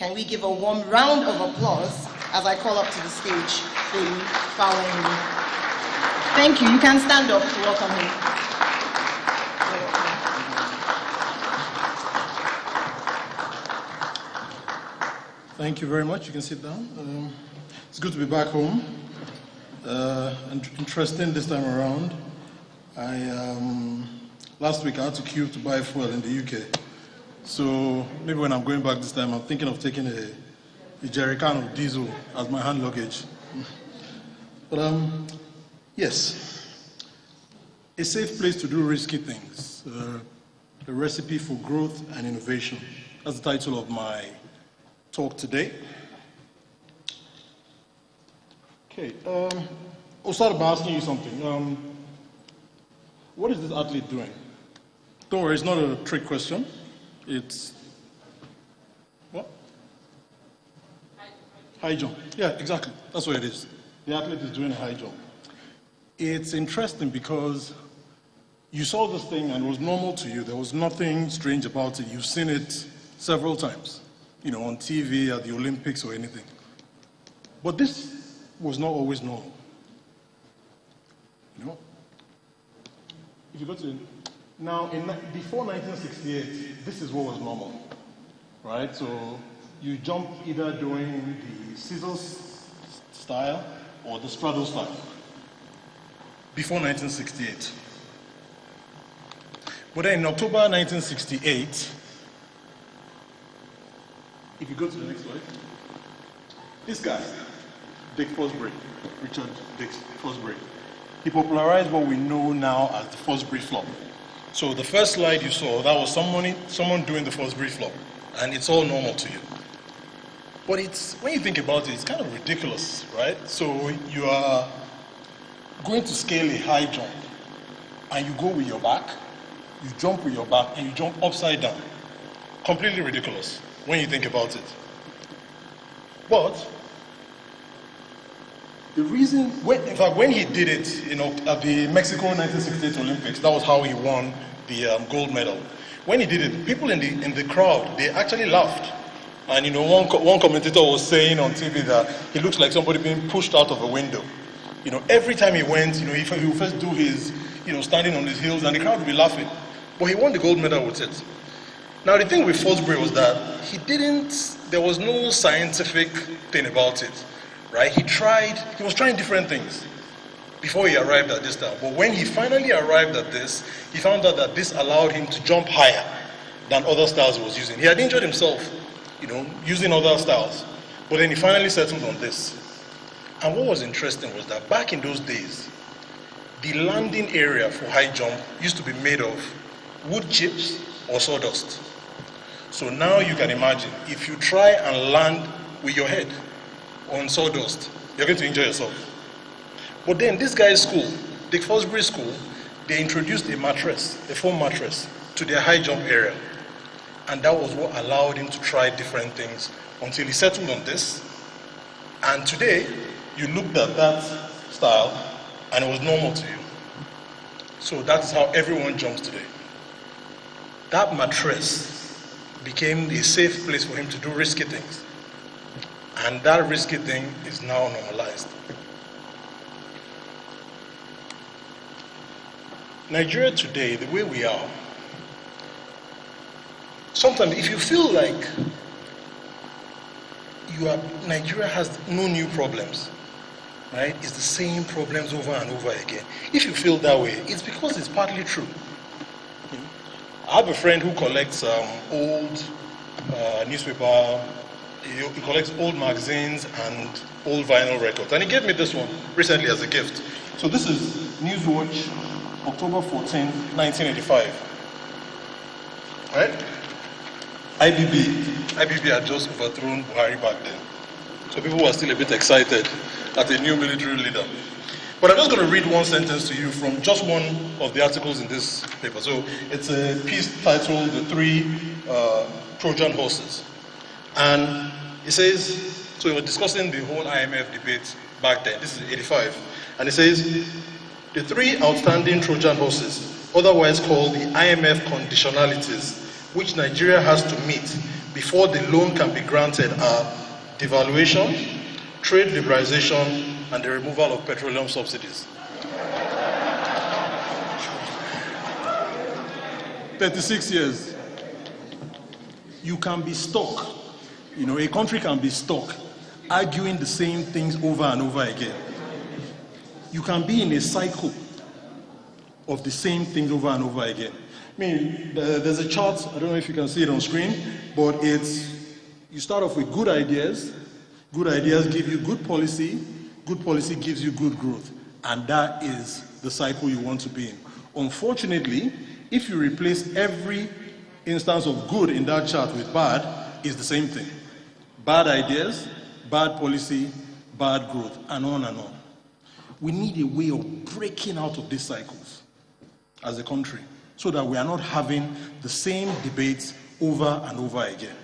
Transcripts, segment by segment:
Can we give a warm round of applause as I call up to the stage Femi, Fawehinmi. Thank you. You can stand up to welcome him. Thank you very much. You can sit down. It's good to be back home. And interesting this time around. Last week I had to queue to buy fuel in the UK. So maybe when I'm going back this time, I'm thinking of taking a jerry can of diesel as my hand luggage. But yes, a safe place to do risky things. A recipe for growth and innovation. That's the title of my talk today. Okay, I'll start by asking you something. What is this athlete doing? Don't worry, it's not a trick question. It's what? High jump. Yeah, exactly. That's what it is. The athlete is doing a high jump. It's interesting because you saw this thing and it was normal to you. There was nothing strange about it. You've seen it several times, on TV, at the Olympics or anything. But this was not always normal. If you go to now, before 1968, this is what was normal, right? So you jump either doing the scissors style or the straddle style. Before 1968. But then in October 1968, if you go to the next slide, this guy, Richard Dick Fosbury, he popularized what we know now as the Fosbury flop. So the first slide you saw, that was someone doing the Fosbury flop, and it's all normal to you. But when you think about it, it's kind of ridiculous, right? So you are going to scale a high jump, and you go with your back, you jump with your back, and you jump upside down. Completely ridiculous when you think about it. But the reason, in fact, when he did it, at the Mexico 1968 Olympics, that was how he won the gold medal. When he did it, people in the crowd, they actually laughed. And one commentator was saying on TV that he looks like somebody being pushed out of a window. Every time he went, he would first do his, standing on his heels, and the crowd would be laughing. But he won the gold medal with it. Now the thing with Fosbury was that there was no scientific thing about it. Right? He was trying different things before he arrived at this style. But when he finally arrived at this, he found out that this allowed him to jump higher than other styles he was using. He had injured himself, using other styles. But then he finally settled on this. And what was interesting was that back in those days, the landing area for high jump used to be made of wood chips or sawdust. So now you can imagine, if you try and land with your head on sawdust, you're going to injure yourself. But then this guy's school, Dick Fosbury School, they introduced a foam mattress, to their high jump area. And that was what allowed him to try different things until he settled on this. And today, you looked at that style and it was normal to you. So that's how everyone jumps today. That mattress became a safe place for him to do risky things. And that risky thing is now normalized. Nigeria today, the way we are, sometimes if you feel like Nigeria has no new problems, right? It's the same problems over and over again. If you feel that way, it's because it's partly true. I have a friend who collects old newspaper. He collects old magazines and old vinyl records. And he gave me this one recently as a gift. So this is Newswatch, October 14, 1985. Right? IBB had just overthrown Buhari back then. So people were still a bit excited at a new military leader. But I'm just going to read one sentence to you from just one of the articles in this paper. So it's a piece titled The Three Trojan Horses. And it says, so we were discussing the whole IMF debate back then, this is 85, and it says, the three outstanding Trojan horses, otherwise called the IMF conditionalities, which Nigeria has to meet before the loan can be granted are devaluation, trade liberalization, and the removal of petroleum subsidies. 36 years. You can be stuck. A country can be stuck arguing the same things over and over again. You can be in a cycle of the same things over and over again. There's a chart, I don't know if you can see it on screen, but you start off with good ideas give you good policy gives you good growth, and that is the cycle you want to be in. Unfortunately, if you replace every instance of good in that chart with bad, it's the same thing. Bad ideas, bad policy, bad growth, and on and on. We need a way of breaking out of these cycles as a country so that we are not having the same debates over and over again.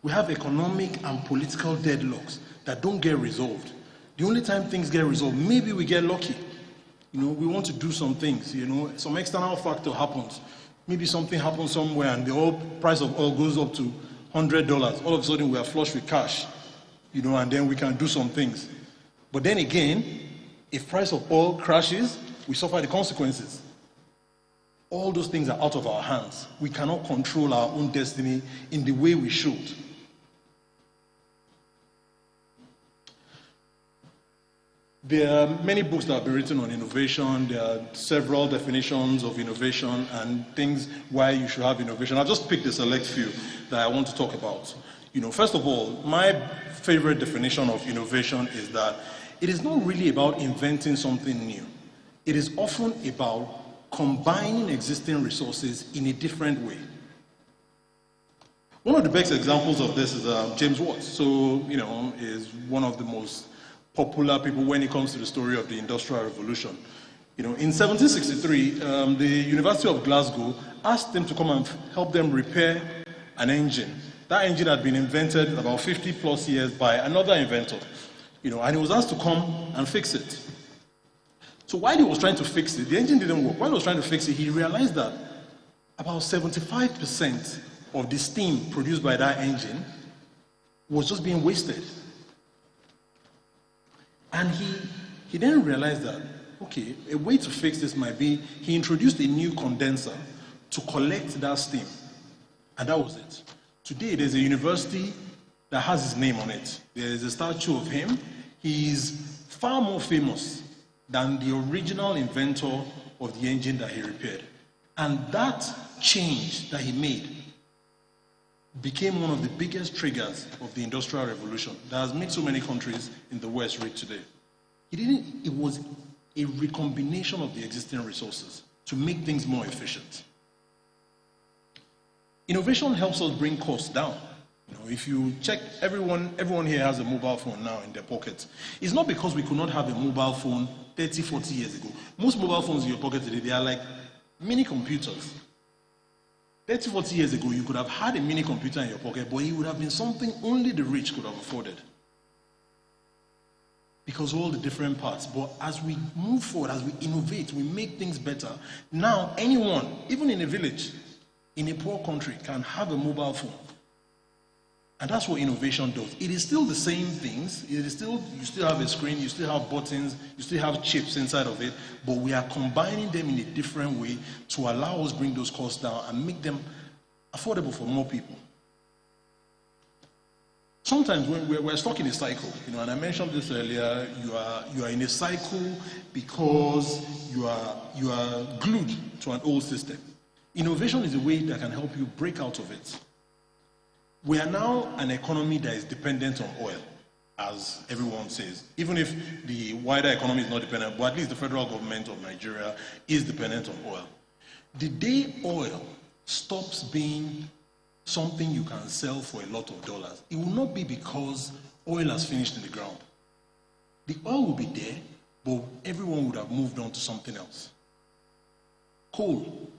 We have economic and political deadlocks that don't get resolved. The only time things get resolved, maybe we get lucky. We want to do some things, some external factor happens. Maybe something happens somewhere and the price of oil goes up to $100. All of a sudden we are flush with cash, and then we can do some things. But then again, if price of oil crashes, we suffer the consequences. All those things are out of our hands. We cannot control our own destiny in the way we should. There are many books that have been written on innovation. There are several definitions of innovation and things why you should have innovation. I'll just pick the select few that I want to talk about. First of all, my favorite definition of innovation is that it is not really about inventing something new. It is often about combining existing resources in a different way. One of the best examples of this is James Watt. So, is one of the most popular people when it comes to the story of the Industrial Revolution. In 1763, the University of Glasgow asked them to come and help them repair an engine. That engine had been invented about 50 plus years by another inventor, and he was asked to come and fix it. So while he was trying to fix it, the engine didn't work. While he was trying to fix it, he realized that about 75% of the steam produced by that engine was just being wasted. And he then realized that, okay, a way to fix this might be, he introduced a new condenser to collect that steam. And that was it. Today, there's a university that has his name on it. There's a statue of him. He's far more famous than the original inventor of the engine that he repaired. And that change that he made became one of the biggest triggers of the Industrial Revolution that has made so many countries in the West rich today. It was a recombination of the existing resources to make things more efficient. Innovation helps us bring costs down. If you check, everyone here has a mobile phone now in their pockets. It's not because we could not have a mobile phone 30, 40 years ago. Most mobile phones in your pocket today, they are like mini computers. 30, 40 years ago, you could have had a mini computer in your pocket, but it would have been something only the rich could have afforded. Because of all the different parts. But as we move forward, as we innovate, we make things better. Now, anyone, even in a village, in a poor country, can have a mobile phone. And that's what innovation does. It is still the same things. You still have a screen, you still have buttons, you still have chips inside of it, but we are combining them in a different way to allow us bring those costs down and make them affordable for more people. Sometimes when we're stuck in a cycle, and I mentioned this earlier, you are in a cycle because you are glued to an old system. Innovation is a way that can help you break out of it. We are now an economy that is dependent on oil, as everyone says. Even if the wider economy is not dependent, but at least the federal government of Nigeria is dependent on oil. The day oil stops being something you can sell for a lot of dollars, it will not be because oil has finished in the ground. The oil will be there, but everyone would have moved on to something else. Coal.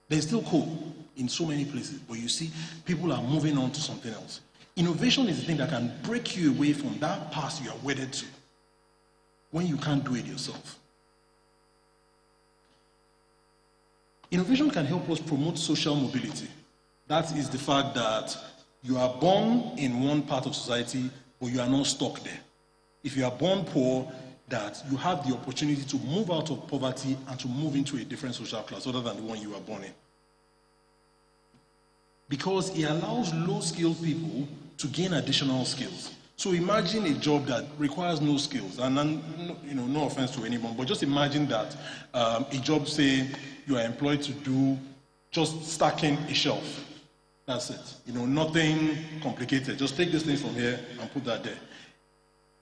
There's still coal in so many places, but you see, people are moving on to something else. Innovation is the thing that can break you away from that past you are wedded to when you can't do it yourself. Innovation can help us promote social mobility. That is the fact that you are born in one part of society, but you are not stuck there. If you are born poor, that you have the opportunity to move out of poverty and to move into a different social class other than the one you were born in. Because it allows low-skilled people to gain additional skills. So imagine a job that requires no skills, and no offense to anyone, but just imagine that a job, say, you are employed to do just stacking a shelf. That's it. Nothing complicated. Just take this thing from here and put that there.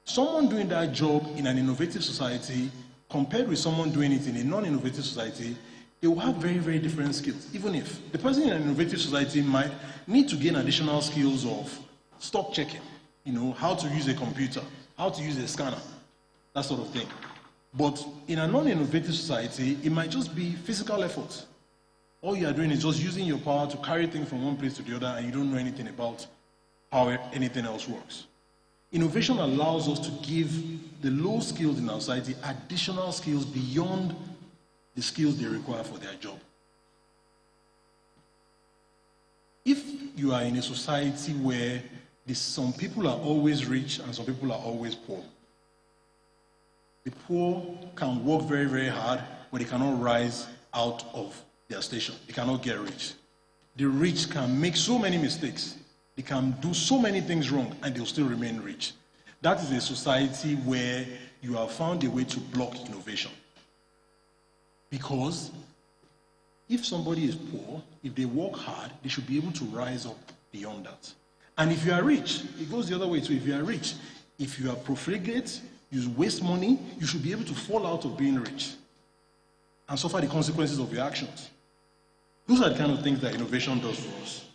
Someone doing that job in an innovative society, compared with someone doing it in a non-innovative society, they will have very, very different skills. Even if the person in an innovative society might need to gain additional skills of stock checking, how to use a computer, how to use a scanner, that sort of thing. But in a non-innovative society, it might just be physical effort. All you are doing is just using your power to carry things from one place to the other, and you don't know anything about how anything else works. Innovation allows us to give the low skilled in our society additional skills beyond the skills they require for their job. If you are in a society where some people are always rich and some people are always poor, the poor can work very, very hard, but they cannot rise out of their station. They cannot get rich. The rich can make so many mistakes. They can do so many things wrong, and they'll still remain rich. That is a society where you have found a way to block innovation. Because if somebody is poor, if they work hard, they should be able to rise up beyond that. And if you are rich, it goes the other way too. If you are rich, if you are profligate, you waste money, you should be able to fall out of being rich and suffer the consequences of your actions. Those are the kind of things that innovation does for us.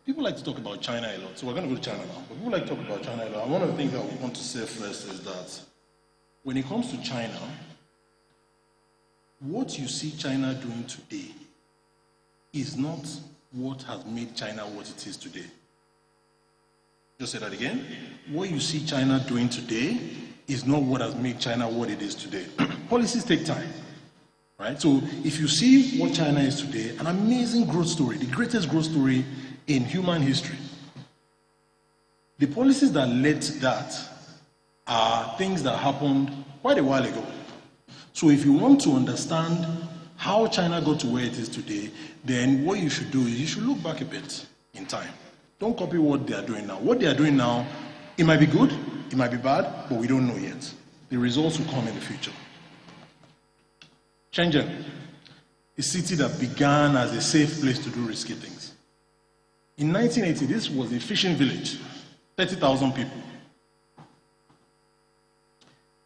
People like to talk about China a lot, so we're going to go to China now. But people like to talk about China a lot. And one of the things that we want to say first is that when it comes to China, what you see China doing today is not what has made China what it is today. Just say that again. What you see China doing today is not what has made China what it is today. Policies take time, right? So if you see what China is today, an amazing growth story, the greatest growth story in human history. The policies that led to that are things that happened quite a while ago. So if you want to understand how China got to where it is today, then what you should do is you should look back a bit in time. Don't copy what they are doing now. What they are doing now, it might be good, it might be bad, but we don't know yet. The results will come in the future. Shenzhen, a city that began as a safe place to do risky things. In 1980, this was a fishing village, 30,000 people.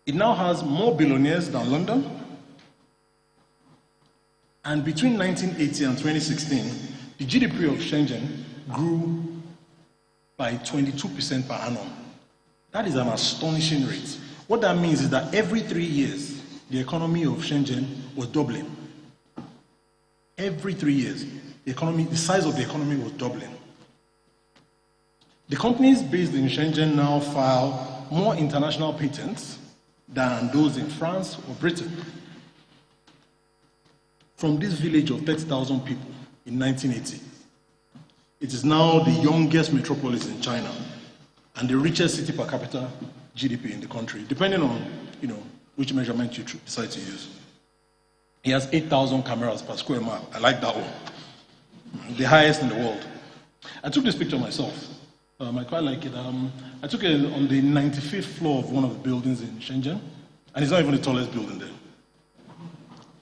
It now has more billionaires than London. And between 1980 and 2016, the GDP of Shenzhen grew by 22% per annum. That is an astonishing rate. What that means is that every 3 years, the economy of Shenzhen was doubling. Every 3 years, the size of the economy was doubling. The companies based in Shenzhen now file more international patents than those in France or Britain. From this village of 30,000 people in 1980, it is now the youngest metropolis in China and the richest city per capita GDP in the country, depending on which measurement you decide to use. It has 8,000 cameras per square mile. I like that one. The highest in the world. I took this picture myself. I quite like it. I took it on the 95th floor of one of the buildings in Shenzhen, and it's not even the tallest building there.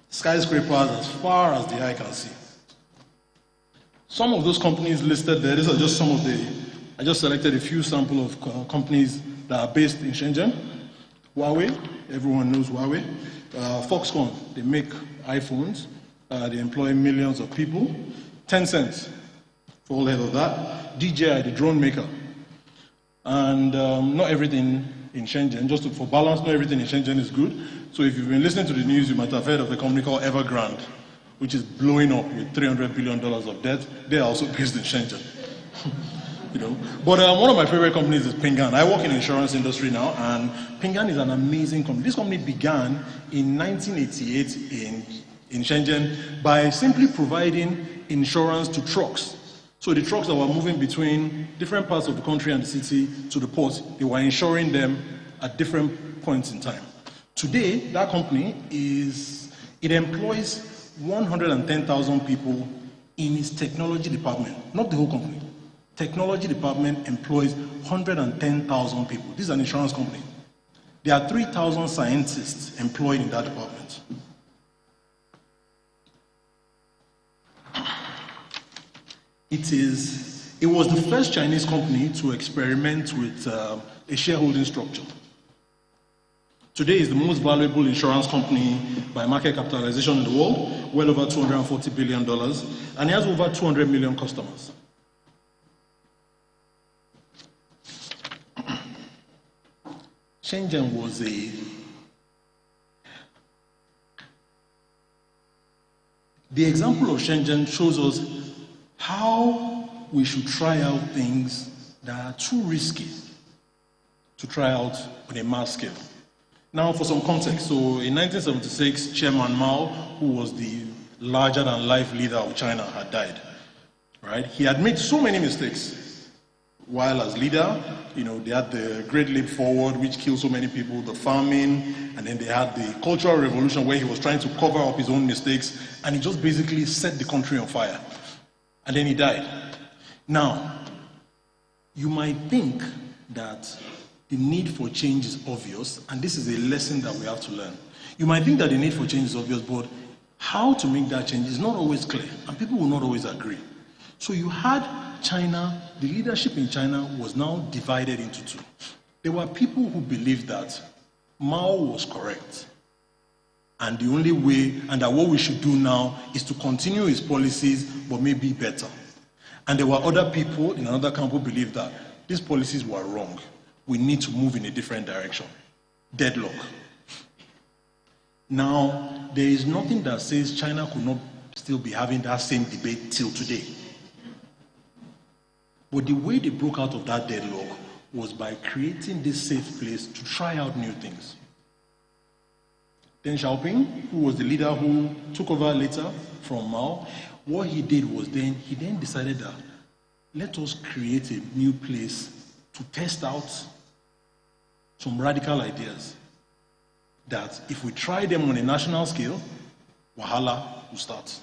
Skyscrapers as far as the eye can see. Some of those companies listed there, these are just some of I just selected a few sample of companies that are based in Shenzhen. Huawei, everyone knows Huawei. Foxconn, they make iPhones. They employ millions of people. Tencent, for all head of that. DJI, the drone maker. And not everything in Shenzhen, just for balance, not everything in Shenzhen is good. So if you've been listening to the news, you might have heard of a company called Evergrande, which is blowing up with $300 billion of debt. They are also based in Shenzhen. But one of my favorite companies is Ping An. I work in the insurance industry now, and Ping An is an amazing company. This company began in 1988 in in Shenzhen by simply providing insurance to trucks. So the trucks that were moving between different parts of the country and the city to the port, they were insuring them at different points in time. Today, that company it employs 110,000 people in its technology department, not the whole company. Technology department employs 110,000 people. This is an insurance company. There are 3,000 scientists employed in that department. It was the first Chinese company to experiment with a shareholding structure. Today is the most valuable insurance company by market capitalization in the world, well over $240 billion, and it has over 200 million customers. Shenzhen was the example of Shenzhen shows us how we should try out things that are too risky to try out on a mass scale. Now, for some context, so in 1976, Chairman Mao, who was the larger-than-life leader of China, had died. Right? He had made so many mistakes. While as leader, they had the Great Leap Forward, which killed so many people, the famine, and then they had the Cultural Revolution, where he was trying to cover up his own mistakes, and he just basically set the country on fire. And then he died. Now, you might think that the need for change is obvious, and this is a lesson that we have to learn. You might think that the need for change is obvious, but how to make that change is not always clear, and people will not always agree. So you had China, the leadership in China was now divided into two. There were people who believed that Mao was correct, and the only way, and that what we should do now is to continue his policies, but maybe better. And there were other people in another camp who believed that these policies were wrong. We need to move in a different direction. Deadlock. Now, there is nothing that says China could not still be having that same debate till today. But the way they broke out of that deadlock was by creating this safe place to try out new things. Deng Xiaoping, who was the leader who took over later from Mao, what he did was he then decided that let us create a new place to test out some radical ideas that if we try them on a national scale, wahala will start.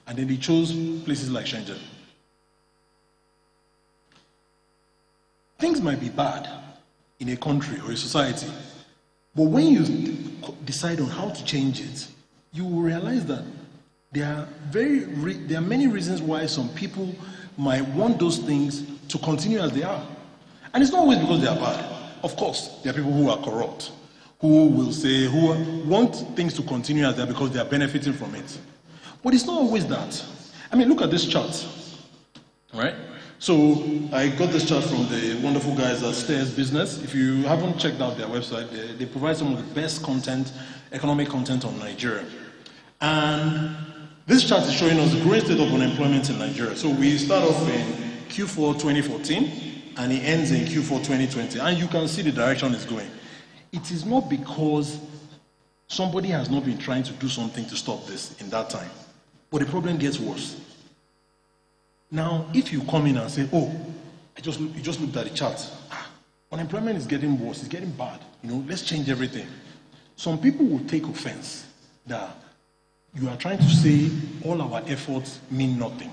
And then they chose places like Shenzhen. Things might be bad in a country or a society, but when you decide on how to change it, you will realize that there are many reasons why some people might want those things to continue as they are. And it's not always because they are bad. Of course, there are people who are corrupt, who want things to continue as they are because they are benefiting from it. But it's not always that. I mean, look at this chart, right? So I got this chart from the wonderful guys at Stairs Business. If you haven't checked out their website, they provide some of the best content, economic content on Nigeria. And this chart is showing us the growing state of unemployment in Nigeria. So we start off in Q4 2014, and it ends in Q4 2020. And you can see the direction it's going. It is not because somebody has not been trying to do something to stop this in that time. But the problem gets worse. Now, if you come in and say, oh, you just looked at the chart. Unemployment is getting worse, it's getting bad. Let's change everything. Some people will take offense that you are trying to say all our efforts mean nothing.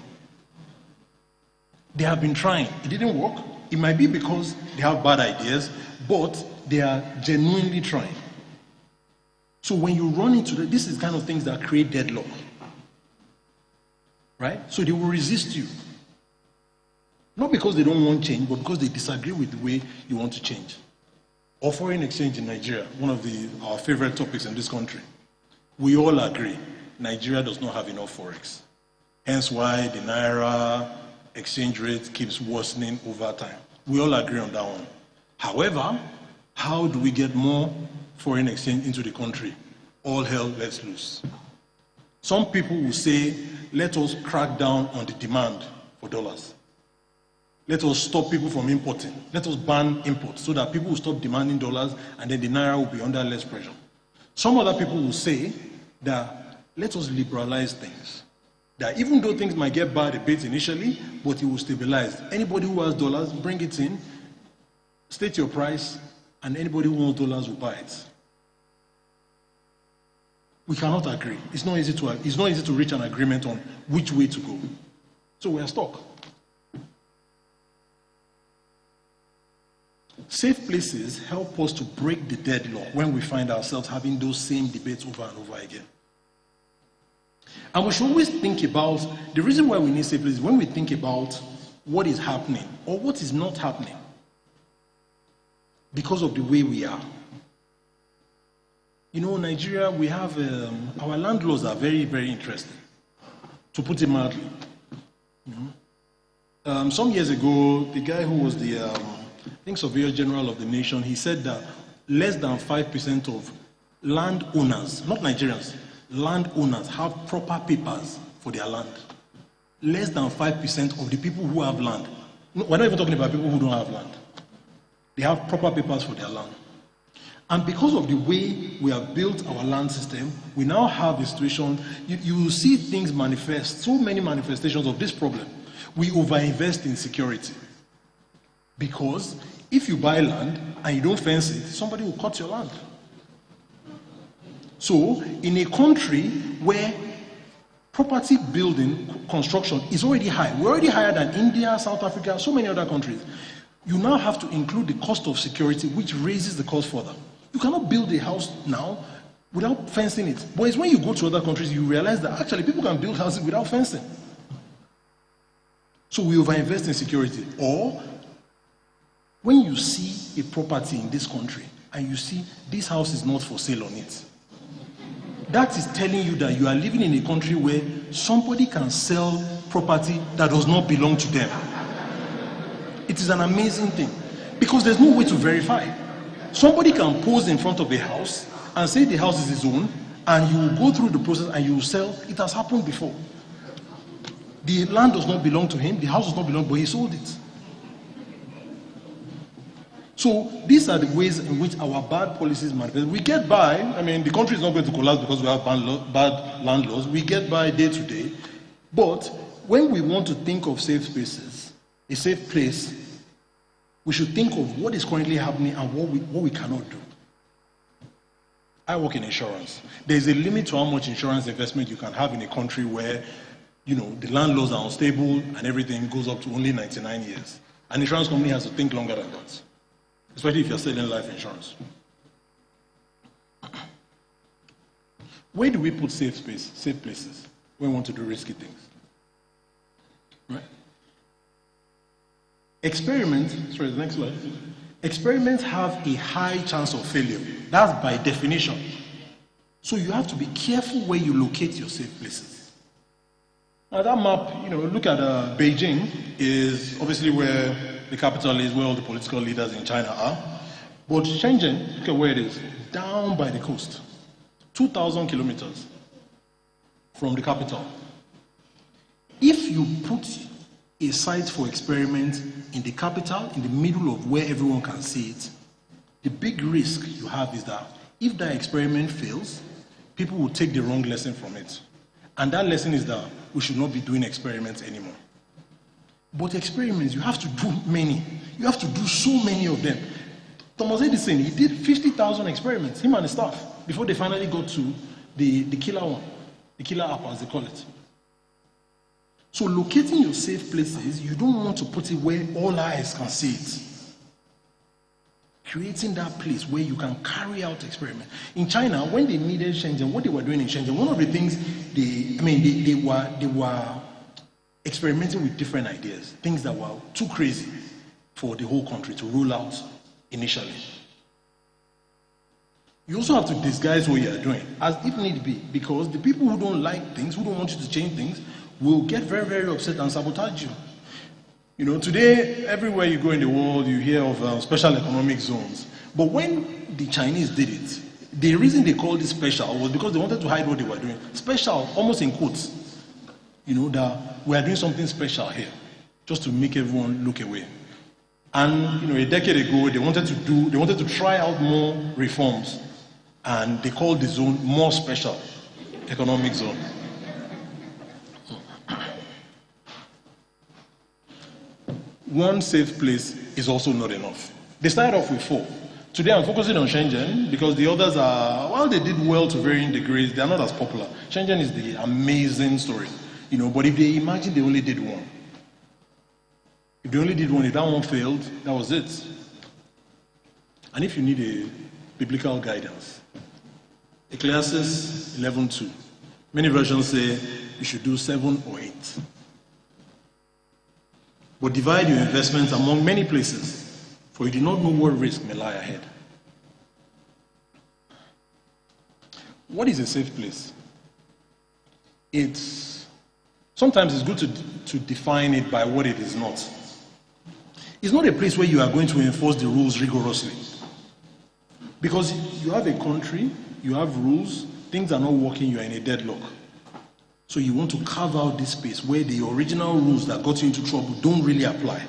They have been trying. It didn't work. It might be because they have bad ideas, but they are genuinely trying. So when you run into this is kind of things that create deadlock. Right? So they will resist you. Not because they don't want change, but because they disagree with the way you want to change. Or foreign exchange in Nigeria, one of our favorite topics in this country. We all agree Nigeria does not have enough forex. Hence why the Naira exchange rate keeps worsening over time. We all agree on that one. However, how do we get more foreign exchange into the country? All hell lets loose. Some people will say, let us crack down on the demand for dollars. Let us stop people from importing. Let us ban imports so that people will stop demanding dollars and then the Naira will be under less pressure. Some other people will say that let us liberalize things. That even though things might get bad a bit initially, but it will stabilize. Anybody who has dollars, bring it in, state your price, and anybody who wants dollars will buy it. We cannot agree. It's not easy to reach an agreement on which way to go. So we are stuck. Safe places help us to break the deadlock when we find ourselves having those same debates over and over again. And we should always think about, the reason why we need safe places, when we think about what is happening or what is not happening because of the way we are. You know, Nigeria, we have, our land laws are very, very interesting, to put it mildly. Some years ago, the guy who was the, Surveyor General of the nation, he said that less than 5% of landowners, not Nigerians, landowners have proper papers for their land. Less than 5% of the people who have land. We're not even talking about people who don't have land. They have proper papers for their land. And because of the way we have built our land system, we now have a situation, you will see things manifest, so many manifestations of this problem. We overinvest in security. Because if you buy land and you don't fence it, somebody will cut your land. So, in a country where property building, construction is already high, we're already higher than India, South Africa, so many other countries, you now have to include the cost of security, which raises the cost further. You cannot build a house now without fencing it. But it's when you go to other countries, you realize that actually people can build houses without fencing. So we overinvest in security. Or when you see a property in this country and you see this house is not for sale on it, that is telling you that you are living in a country where somebody can sell property that does not belong to them. It is an amazing thing because there's no way to verify. Somebody can pose in front of a house and say the house is his own, and you will go through the process and you will sell. It has happened before. The land does not belong to him, the house does not belong, but he sold it. So these are the ways in which our bad policies manifest. We get by, I mean, the country is not going to collapse because we have bad land laws. We get by day to day. But when we want to think of safe spaces, a safe place, we should think of what is currently happening and what we cannot do. I work in insurance. There's a limit to how much insurance investment you can have in a country where, you know, the land laws are unstable and everything goes up to only 99 years. An insurance company has to think longer than that, especially if you're selling life insurance. Where do we put safe places when we want to do risky things? Right? The next slide. Experiments have a high chance of failure. That's by definition. So you have to be careful where you locate your safe places. Now that map, you know, look at Beijing is obviously where the capital is, where all the political leaders in China are. But Shenzhen, look at where it is, down by the coast, 2,000 kilometers from the capital. If you put a site for experiment in the capital, in the middle of where everyone can see it, the big risk you have is that if that experiment fails, people will take the wrong lesson from it. And that lesson is that we should not be doing experiments anymore. But experiments, you have to do many. You have to do so many of them. Thomas Edison, he did 50,000 experiments, him and his staff, before they finally got to the killer one, the killer app as they call it. So locating your safe places, you don't want to put it where all eyes can see it. Creating that place where you can carry out experiments. In China, when they needed Shenzhen, what they were doing in Shenzhen, one of the things they were experimenting with different ideas, things that were too crazy for the whole country to roll out initially. You also have to disguise what you are doing, as if need be, because the people who don't like things, who don't want you to change things, will get very, very upset and sabotage you. You know, today, everywhere you go in the world, you hear of special economic zones. But when the Chinese did it, the reason they called it special was because they wanted to hide what they were doing. Special, almost in quotes. You know, that we are doing something special here, just to make everyone look away. And, you know, a decade ago, they wanted to try out more reforms, and they called the zone more special. economic zone. One safe place is also not enough. They started off with 4. Today I'm focusing on Shenzhen because the others are, while they did well to varying degrees, they are not as popular. Shenzhen is the amazing story, but if they imagine they only did 1. If they only did 1, if that one failed, that was it. And if you need a biblical guidance, Ecclesiastes 11:2. Many versions say you should do 7 or 8. But divide your investments among many places, for you do not know what risk may lie ahead. What is a safe place? Sometimes it's good to define it by what it is not. It's not a place where you are going to enforce the rules rigorously. Because you have a country, you have rules, things are not working, you are in a deadlock. So you want to carve out this space where the original rules that got you into trouble don't really apply.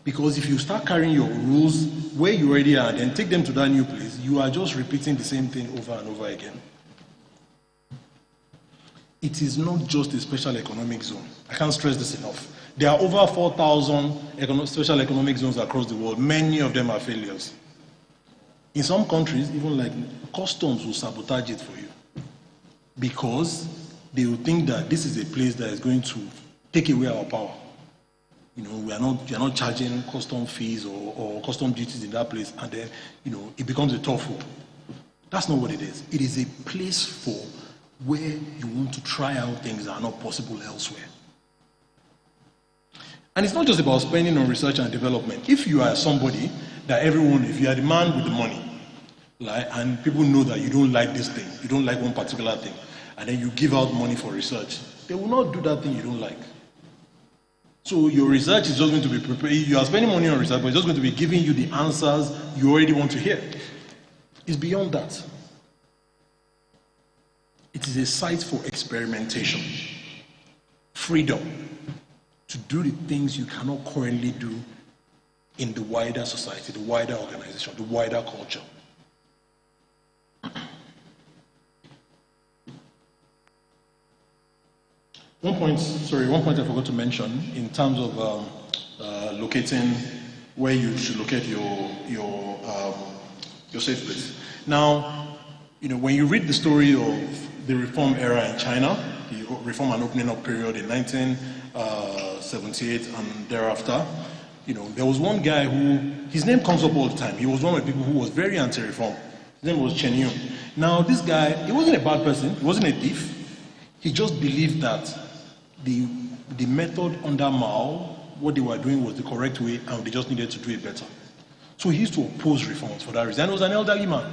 Because if you start carrying your rules where you already are, then take them to that new place, you are just repeating the same thing over and over again. It is not just a special economic zone. I can't stress this enough. There are over 4,000 special economic zones across the world. Many of them are failures. In some countries, even like customs will sabotage it for you because they will think that this is a place that is going to take away our power. We are not charging custom fees or custom duties in that place, and then it becomes a tough war. That's not what it is. It is a place for where you want to try out things that are not possible elsewhere. And it's not just about spending on research and development. If you are somebody that if you are the man with the money, and people know that you don't like this thing, you don't like one particular thing, and then you give out money for research, they will not do that thing you don't like. So your research is just going to be prepared. You are spending money on research, but it's just going to be giving you the answers you already want to hear. It's beyond that. It is a site for experimentation, freedom to do the things you cannot currently do in the wider society, the wider organization, the wider culture. One point I forgot to mention in terms of locating where you should locate your safe place. Now, when you read the story of the reform era in China, the reform and opening up period in 1978 and thereafter, there was one guy his name comes up all the time. He was one of the people who was very anti-reform. His name was Chen Yun. Now, this guy, he wasn't a bad person. He wasn't a thief. He just believed that the method under Mao, what they were doing was the correct way, and they just needed to do it better. So he used to oppose reforms for that reason. And he was an elderly man.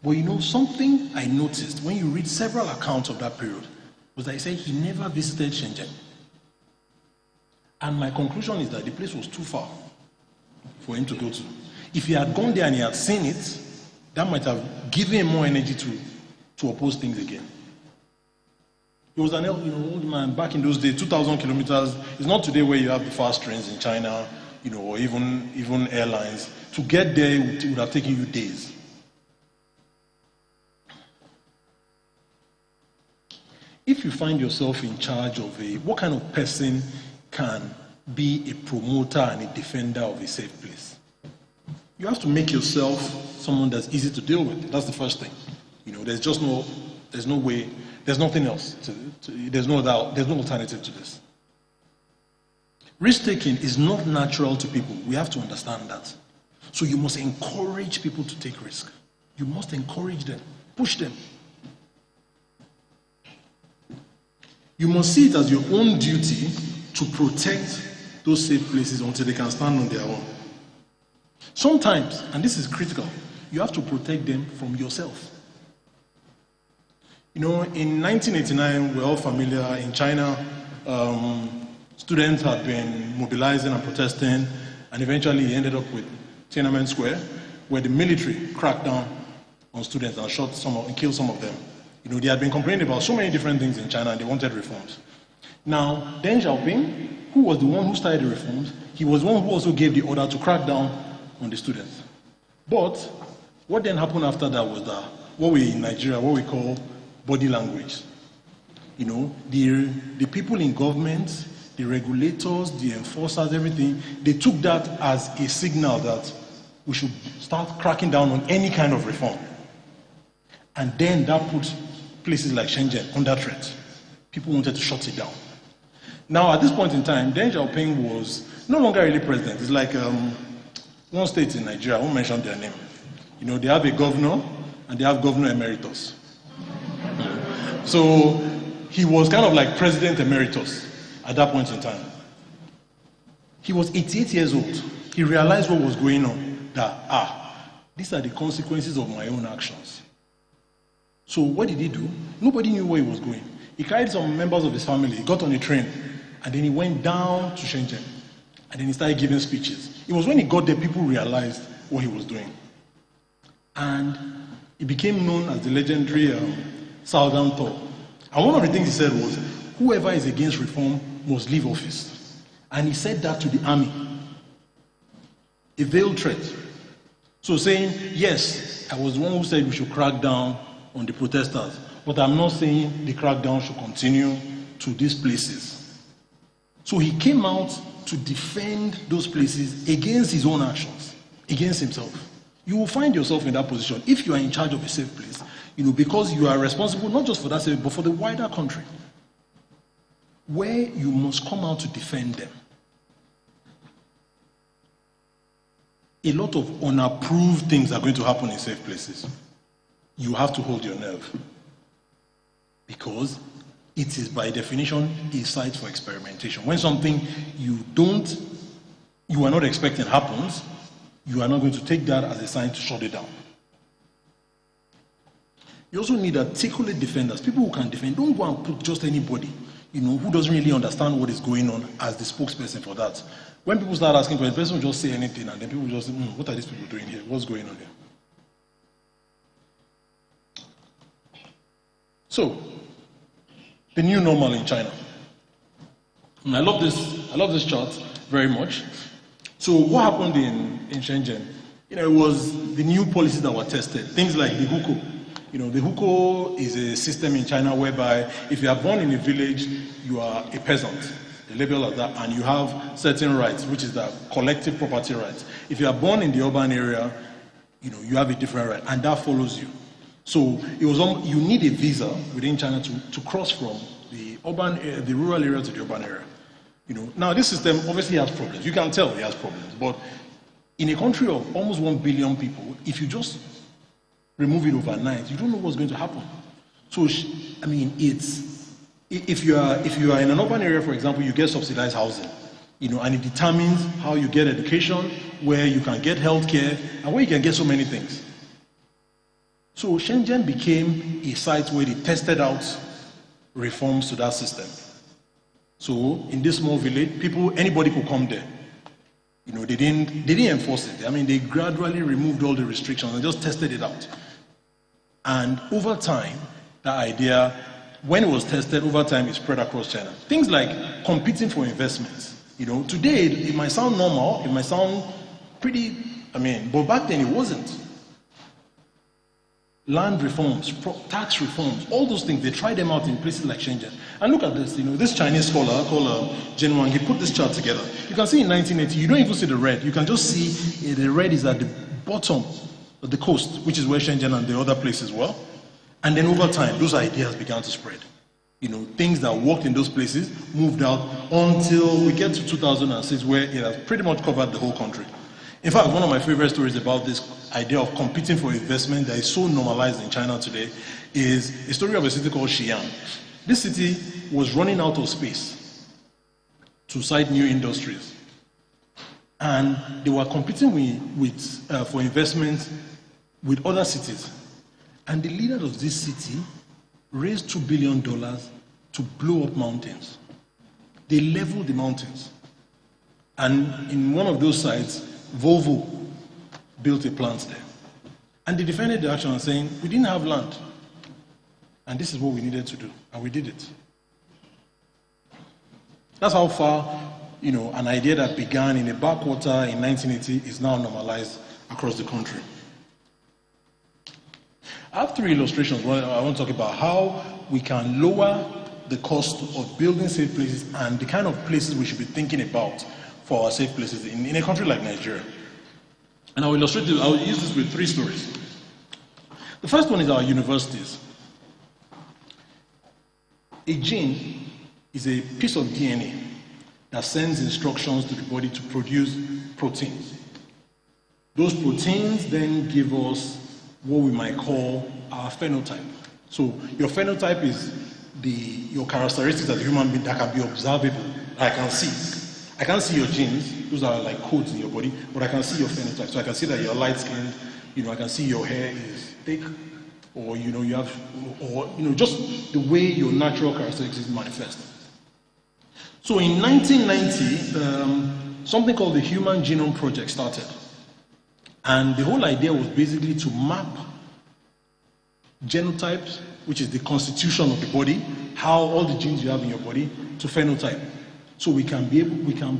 But something I noticed when you read several accounts of that period was that he said he never visited Shenzhen. And my conclusion is that the place was too far for him to go to. If he had gone there and he had seen it, that might have given him more energy to oppose things again. He was an old man back in those days. 2,000 kilometers. It's not today where you have the fast trains in China, or even airlines. To get there, it would have taken you days. If you find yourself in charge of what kind of person can be a promoter and a defender of a safe place? You have to make yourself someone that's easy to deal with. That's the first thing. There's no way, there's nothing else. There's no alternative to this. Risk-taking is not natural to people. We have to understand that. So you must encourage people to take risk. You must encourage them, push them. You must see it as your own duty to protect those safe places until they can stand on their own. Sometimes, and this is critical, you have to protect them from yourself. In 1989, we're all familiar, in China, students had been mobilizing and protesting, and eventually ended up with Tiananmen Square, where the military cracked down on students and killed some of them. They had been complaining about so many different things in China, and they wanted reforms. Now, Deng Xiaoping, who was the one who started the reforms, he was the one who also gave the order to crack down on the students. But what then happened after that was that what we in Nigeria, what we call body language. You know, the people in government, the regulators, the enforcers, everything, they took that as a signal that we should start cracking down on any kind of reform. And then that put places like Shenzhen under threat. People wanted to shut it down. Now, at this point in time, Deng Xiaoping was no longer really president. It's like one state in Nigeria, I won't mention their name. You know, they have a governor, and they have governor emeritus. So he was kind of like president emeritus at that point in time. He was 88 years old. He realized what was going on, that, these are the consequences of my own actions. So what did he do? Nobody knew where he was going. He carried some members of his family, he got on a train, and then he went down to Shenzhen, and then he started giving speeches. It was when he got there, people realized what he was doing. And he became known as the legendary Southern Thor. And one of the things he said was, whoever is against reform must leave office. And he said that to the army. A veiled threat. So saying, yes, I was the one who said we should crack down on the protesters, but I'm not saying the crackdown should continue to these places. So he came out to defend those places against his own actions, against himself. You will find yourself in that position if you are in charge of a safe place, you know, because you are responsible not just for that safe, but for the wider country, where you must come out to defend them. A lot of unapproved things are going to happen in safe places. You have to hold your nerve, because it is by definition a site for experimentation. When something you are not expecting happens, you are not going to take that as a sign to shut it down. You also need articulate defenders, people who can defend. Don't go and put just anybody, you know, who doesn't really understand what is going on as the spokesperson for that. When people start asking questions, the person will just say anything, and then people will just say, what are these people doing here? What's going on here? So, the new normal in China. And I love this chart very much. So what happened in Shenzhen? You know, it was the new policies that were tested. Things like the hukou. You know, the hukou is a system in China whereby if you are born in a village, you are a peasant. The label of that, and you have certain rights, which is the collective property rights. If you are born in the urban area, you know, you have a different right, and that follows you. So it was you need a visa within China to cross from the rural area to the urban area. You know, now this system obviously has problems. You can tell it has problems, but in a country of almost 1 billion people, if you just remove it overnight, you don't know what's going to happen. So I mean, if you are in an urban area, for example, you get subsidized housing, you know, and it determines how you get education, where you can get healthcare, and where you can get so many things. So Shenzhen became a site where they tested out reforms to that system. So in this small village, anybody could come there. You know, they didn't enforce it. I mean, they gradually removed all the restrictions and just tested it out. And over time, that idea, when it was tested, over time it spread across China. Things like competing for investments. You know, today it might sound normal, it might sound pretty, but back then it wasn't. Land reforms, tax reforms, all those things, they tried them out in places like Shenzhen. And look at this, you know, this Chinese scholar called Jen Wang, he put this chart together. You can see in 1980, you don't even see the red. You can just see the red is at the bottom of the coast, which is where Shenzhen and the other places were. And then over time, those ideas began to spread. You know, things that worked in those places moved out until we get to 2006, where it has pretty much covered the whole country. In fact, one of my favorite stories about this idea of competing for investment that is so normalized in China today is a story of a city called Xi'an. This city was running out of space to site new industries. And they were competing for investment with other cities. And the leader of this city raised $2 billion to blow up mountains. They leveled the mountains. And in one of those sites, Volvo built a plant there. And they defended the action saying, we didn't have land. And this is what we needed to do. And we did it. That's how far, you know, an idea that began in a backwater in 1980 is now normalized across the country. I have three illustrations where I want to talk about how we can lower the cost of building safe places and the kind of places we should be thinking about for our safe places in a country like Nigeria. And I'll use this with three stories. The first one is our universities. A gene is a piece of DNA that sends instructions to the body to produce proteins. Those proteins then give us what we might call our phenotype. So your phenotype is your characteristics as a human being that can be observable. I can see. I can't see your genes, those are like codes in your body, but I can see your phenotype. So I can see that you're light-skinned, I can see your hair is thick, or you have, or just the way your natural characteristics manifest. So in 1990, something called the Human Genome Project started. And the whole idea was basically to map genotypes, which is the constitution of the body, how all the genes you have in your body, to phenotype. So we can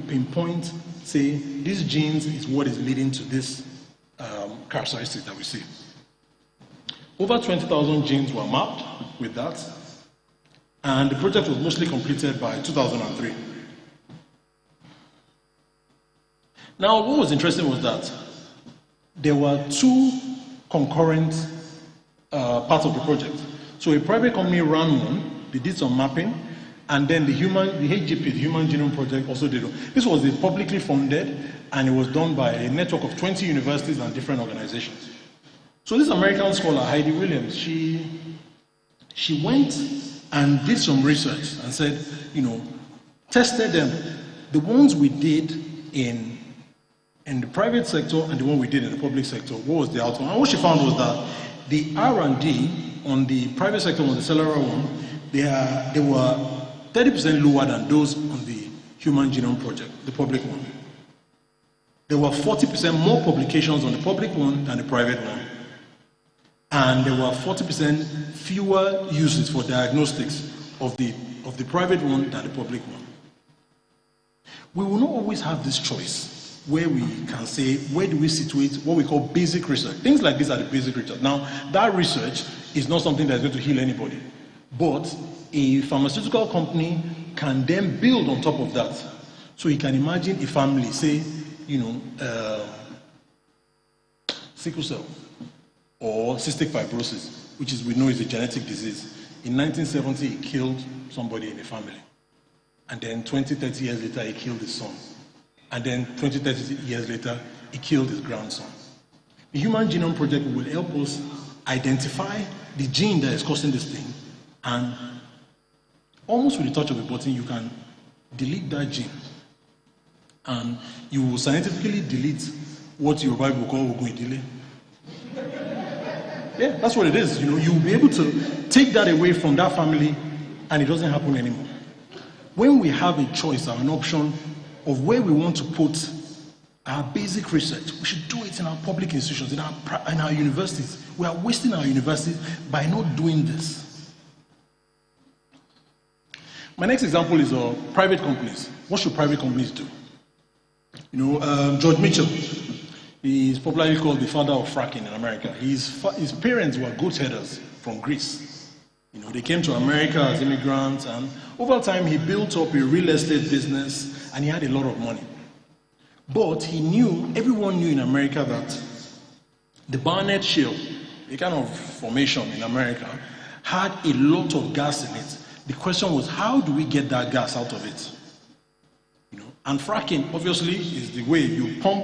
pinpoint, say, these genes is what is leading to this characteristic that we see. Over 20,000 genes were mapped with that, and the project was mostly completed by 2003. Now, what was interesting was that there were two concurrent parts of the project. So a private company ran one, they did some mapping, and then the HGP, the Human Genome Project, also did it. This was publicly funded, and it was done by a network of 20 universities and different organizations. So this American scholar, Heidi Williams, she went and did some research and said, tested them. The ones we did in the private sector and the one we did in the public sector, what was the outcome? And what she found was that the R&D on the private sector, on the cellular one, they were 30% lower than those on the Human Genome Project, the public one. There were 40% more publications on the public one than the private one. And there were 40% fewer uses for diagnostics of the private one than the public one. We will not always have this choice where we can say, where do we situate what we call basic research? Things like this are the basic research. Now, that research is not something that's going to heal anybody. But a pharmaceutical company can then build on top of that. So you can imagine a family, say, sickle cell or cystic fibrosis, which we know is a genetic disease. In 1970, it killed somebody in the family. And then 20, 30 years later, it killed his son. And then 20, 30 years later, it killed his grandson. The Human Genome Project will help us identify the gene that is causing this thing, and almost with the touch of a button, you can delete that gene. And you will scientifically delete what your Bible calls Ogun. Yeah, that's what it is. You'll be able to take that away from that family, and it doesn't happen anymore. When we have a choice or an option of where we want to put our basic research, we should do it in our public institutions, in our universities. We are wasting our universities by not doing this. My next example is private companies. What should private companies do? George Mitchell, he is popularly called the father of fracking in America. His parents were goat herders from Greece. They came to America as immigrants, and over time he built up a real estate business, and he had a lot of money. But everyone knew in America that the Barnett Shale, a kind of formation in America, had a lot of gas in it. The question was, how do we get that gas out of it? And fracking, obviously, is the way you pump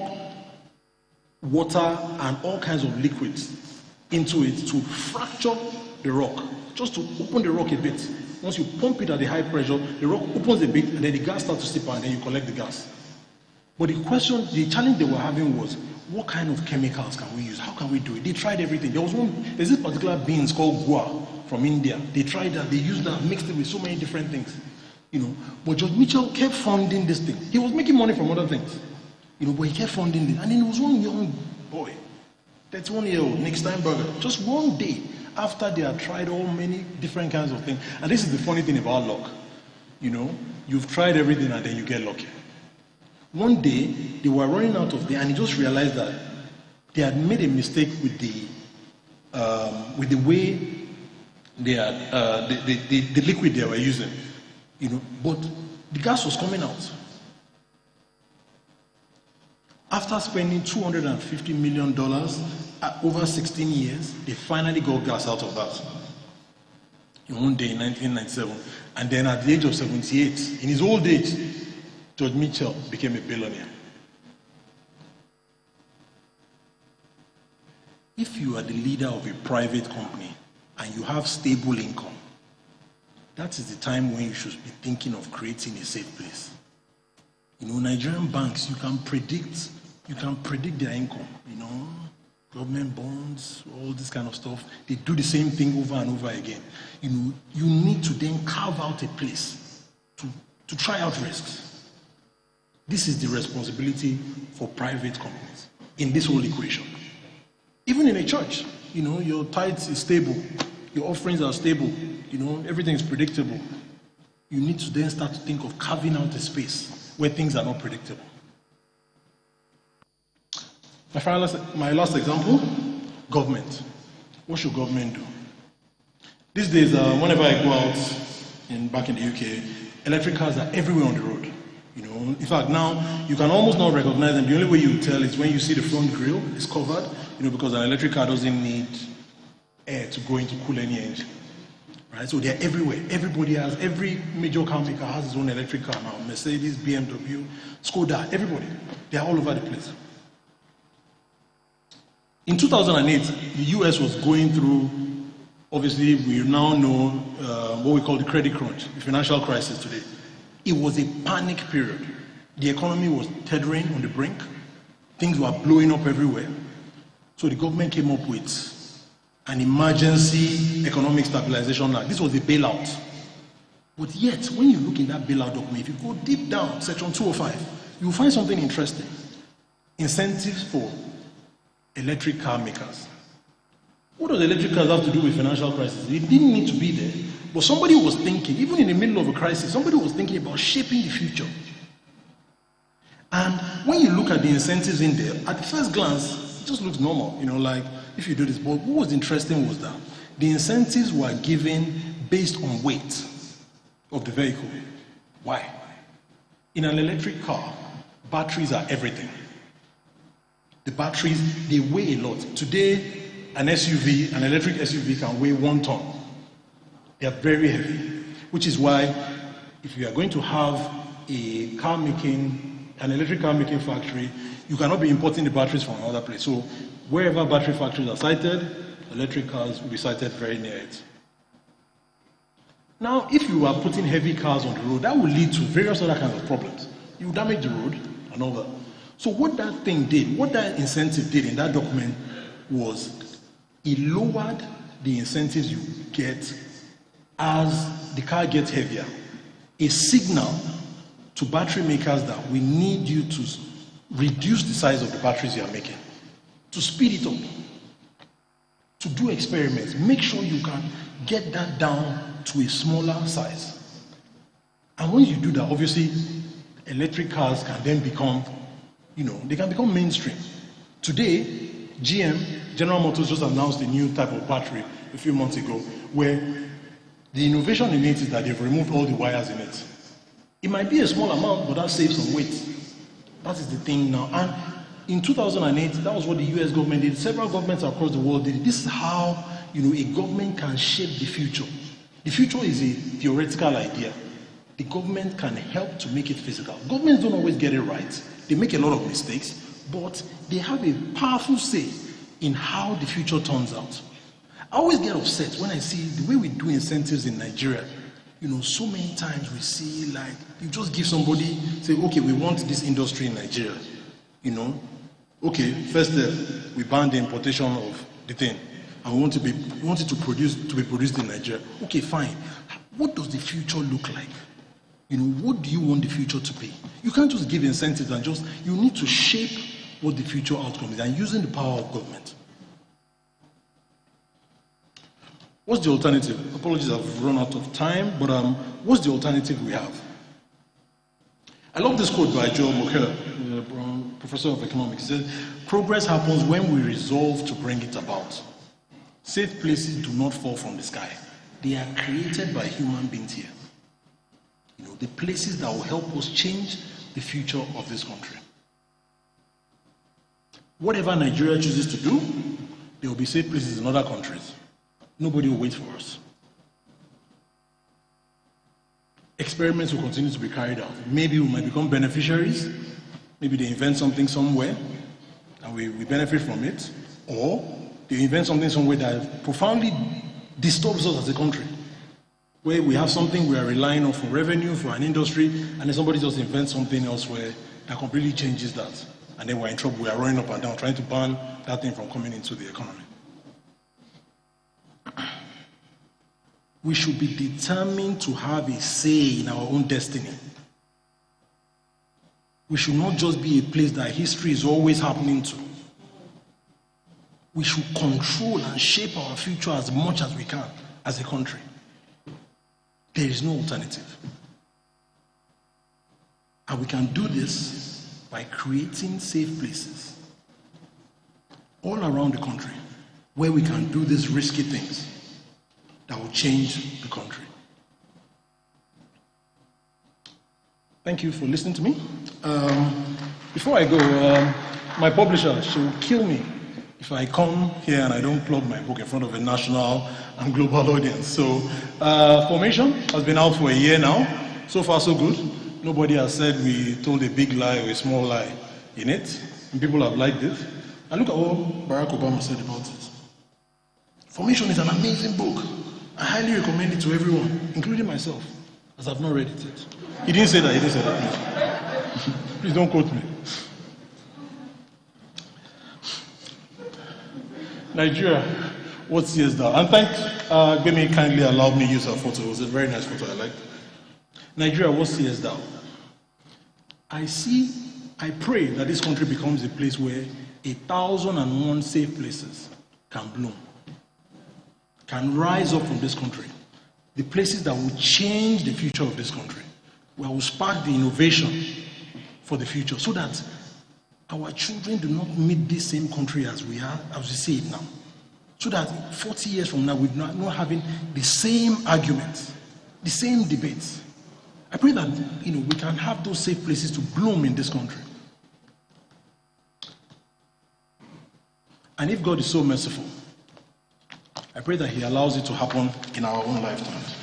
water and all kinds of liquids into it to fracture the rock, just to open the rock a bit. Once you pump it at a high pressure, the rock opens a bit, and then the gas starts to seep out, and then you collect the gas. But the challenge they were having was, what kind of chemicals can we use? How can we do it? They tried everything. There's this particular beans called guar from India. They tried that, they used that, mixed it with so many different things. But George Mitchell kept funding this thing. He was making money from other things. But he kept funding it. And then there was one young boy, 31-year-old, Nick Steinberger, just one day after they had tried all many different kinds of things. And this is the funny thing about luck. You've tried everything and then you get lucky. One day, they were running out of there, and he just realized that they had made a mistake with the with the way they are, the liquid they were using, but the gas was coming out. After spending $250 million over 16 years, they finally got gas out of that. In one day in 1997, and then at the age of 78, in his old age, George Mitchell became a billionaire. If you are the leader of a private company and you have stable income, that is the time when you should be thinking of creating a safe place. Nigerian banks, you can predict their income, government bonds, all this kind of stuff. They do the same thing over and over again. You need to then carve out a place to try out risks. This is the responsibility for private companies in this whole equation. Even in a church, your tithes is stable, your offerings are stable, everything is predictable. You need to then start to think of carving out a space where things are not predictable. My last example, government. What should government do? These days, whenever I go out back in the UK, electric cars are everywhere on the road. In fact, now you can almost not recognize them. The only way you tell is when you see the front grille is covered, because an electric car doesn't need air to go in to cool any engine. Right? So they're everywhere. Every major car maker has his own electric car now. Mercedes, BMW, Skoda, everybody. They're all over the place. In 2008, the US was going through, obviously, we now know what we call the credit crunch, the financial crisis today. It was a panic period. The economy was teetering on the brink. Things were blowing up everywhere. So the government came up with an emergency economic stabilization act. This was a bailout. But yet, when you look in that bailout document, if you go deep down, section 205, you will find something interesting. Incentives for electric car makers. What does electric cars have to do with financial crisis? It didn't need to be there. But somebody was thinking, even in the middle of a crisis, somebody was thinking about shaping the future. And when you look at the incentives in there, at the first glance, it just looks normal, like if you do this. But what was interesting was that the incentives were given based on weight of the vehicle. Why? In an electric car, batteries are everything. The batteries, they weigh a lot. Today, an electric SUV can weigh 1 ton. They are very heavy, which is why if you are going to have an electric car making factory, you cannot be importing the batteries from another place. So wherever battery factories are sited, electric cars will be sited very near it. Now, if you are putting heavy cars on the road, that will lead to various other kinds of problems. You damage the road and all that. So what that thing did, what that incentive did in that document was it lowered the incentives you get as the car gets heavier. A signal to battery makers that we need you to reduce the size of the batteries you are making, to speed it up, to do experiments. Make sure you can get that down to a smaller size. And when you do that, obviously, electric cars can then become they can become mainstream. Today, General Motors just announced a new type of battery a few months ago, where the innovation in it is that they've removed all the wires in it. It might be a small amount, but that saves some weight. That is the thing now. And in 2008, that was what the US government did. Several governments across the world did it. This is how a government can shape the future. The future is a theoretical idea. The government can help to make it physical. Governments don't always get it right. They make a lot of mistakes, but they have a powerful say in how the future turns out. I always get upset when I see the way we do incentives in Nigeria. So many times we see you just give somebody, say, okay, we want this industry in Nigeria. Okay, first step, we ban the importation of the thing. And we want it to be produced in Nigeria. Okay, fine. What does the future look like? What do you want the future to be? You can't just give incentives and you need to shape what the future outcome is and using the power of government. What's the alternative? Apologies, I've run out of time, but what's the alternative we have? I love this quote by Joel Mokyr, professor of economics. He says, progress happens when we resolve to bring it about. Safe places do not fall from the sky. They are created by human beings here. The places that will help us change the future of this country. Whatever Nigeria chooses to do, there will be safe places in other countries. Nobody will wait for us. Experiments will continue to be carried out. Maybe we might become beneficiaries. Maybe they invent something somewhere and we benefit from it. Or they invent something somewhere that profoundly disturbs us as a country, where we have something we are relying on for revenue, for an industry, and then somebody just invents something elsewhere that completely changes that. And then we're in trouble. We are running up and down, trying to ban that thing from coming into the economy. We should be determined to have a say in our own destiny. We should not just be a place that history is always happening to. We should control and shape our future as much as we can as a country. There is no alternative. And we can do this by creating safe places all around the country where we can do these risky things that will change the country. Thank you for listening to me. Before I go, my publisher, she will kill me if I come here and I don't plug my book in front of a national and global audience. So, Formation has been out for a year now. So far, so good. Nobody has said we told a big lie or a small lie in it, and people have liked it. And look at what Barack Obama said about it. Formation is an amazing book. I highly recommend it to everyone, including myself, as I've not read it yet. He didn't say that, please. Please don't quote me. Nigeria, what's years now? And thank Femi kindly allowed me to use her photo. It was a very nice photo, I liked it. Nigeria, what's years now? I pray that this country becomes a place where 1,001 safe places can bloom, can rise up from this country. The places that will change the future of this country, where will spark the innovation for the future, so that our children do not meet this same country as we see it now. So that 40 years from now, we're not having the same arguments, the same debates. I pray that we can have those safe places to bloom in this country. And if God is so merciful, I pray that He allows it to happen in our own lifetimes.